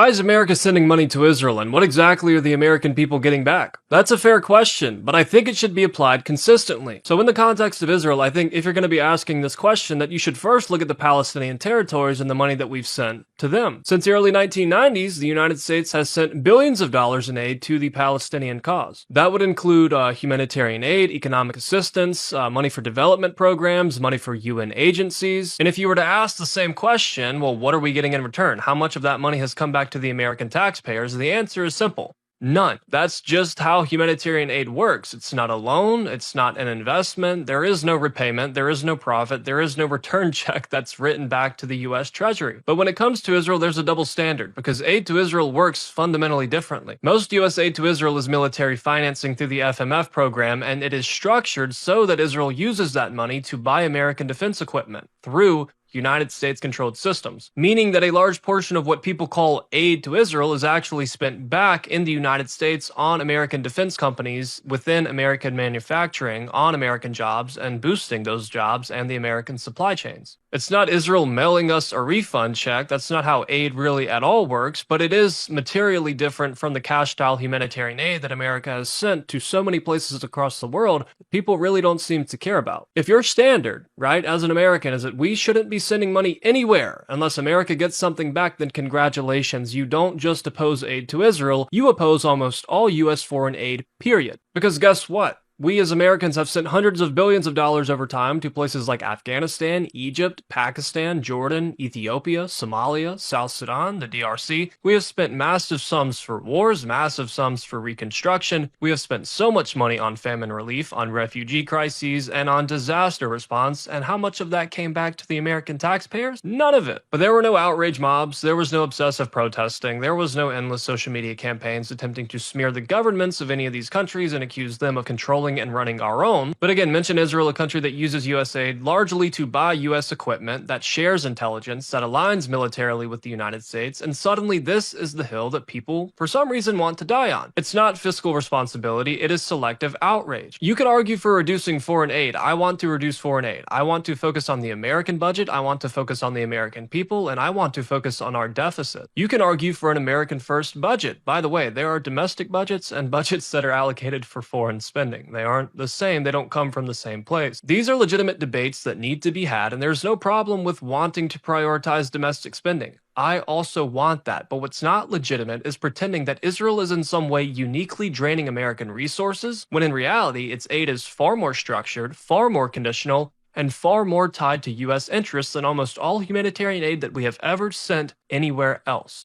Why is America sending money to Israel, and what exactly are the American people getting back? That's a fair question, but I think it should be applied consistently. So in the context of Israel, I think if you're going to be asking this question, that you should first look at the Palestinian territories and the money that we've sent to them. Since the early 1990s, the United States has sent billions of dollars in aid to the Palestinian cause. That would include humanitarian aid, economic assistance, money for development programs, money for UN agencies. And if you were to ask the same question, well, what are we getting in return? How much of that money has come back to the American taxpayers? The answer is simple. None. That's just how humanitarian aid works. It's not a loan. It's not an investment. There is no repayment. There is no profit. There is no return check that's written back to the US Treasury. But when it comes to Israel, there's a double standard because aid to Israel works fundamentally differently. Most US aid to Israel is military financing through the FMF program, and it is structured so that Israel uses that money to buy American defense equipment through United States-controlled systems, meaning that a large portion of what people call aid to Israel is actually spent back in the United States on American defense companies within American manufacturing, on American jobs, and boosting those jobs and the American supply chains. It's not Israel mailing us a refund check. That's not how aid really at all works, but it is materially different from the cash-style humanitarian aid that America has sent to so many places across the world that people really don't seem to care about. If your standard, right, as an American is that we shouldn't be sending money anywhere unless America gets something back, then congratulations, you don't just oppose aid to Israel, you oppose almost all US foreign aid, period. Because guess what? We as Americans have sent hundreds of billions of dollars over time to places like Afghanistan, Egypt, Pakistan, Jordan, Ethiopia, Somalia, South Sudan, the DRC. We have spent massive sums for wars, massive sums for reconstruction. We have spent so much money on famine relief, on refugee crises, and on disaster response, and how much of that came back to the American taxpayers? None of it. But there were no outrage mobs, there was no obsessive protesting, there was no endless social media campaigns attempting to smear the governments of any of these countries and accuse them of controlling and running our own. But again, mention Israel, a country that uses US aid largely to buy US equipment, that shares intelligence, that aligns militarily with the United States, and suddenly this is the hill that people, for some reason, want to die on. It's not fiscal responsibility, it is selective outrage. You could argue for reducing foreign aid. I want to reduce foreign aid. I want to focus on the American budget, I want to focus on the American people, and I want to focus on our deficit. You can argue for an American first budget. By the way, there are domestic budgets and budgets that are allocated for foreign spending. They aren't the same. They don't come from the same place. These are legitimate debates that need to be had, and there's no problem with wanting to prioritize domestic spending. I also want that, but what's not legitimate is pretending that Israel is in some way uniquely draining American resources, when in reality, its aid is far more structured, far more conditional, and far more tied to US interests than almost all humanitarian aid that we have ever sent anywhere else.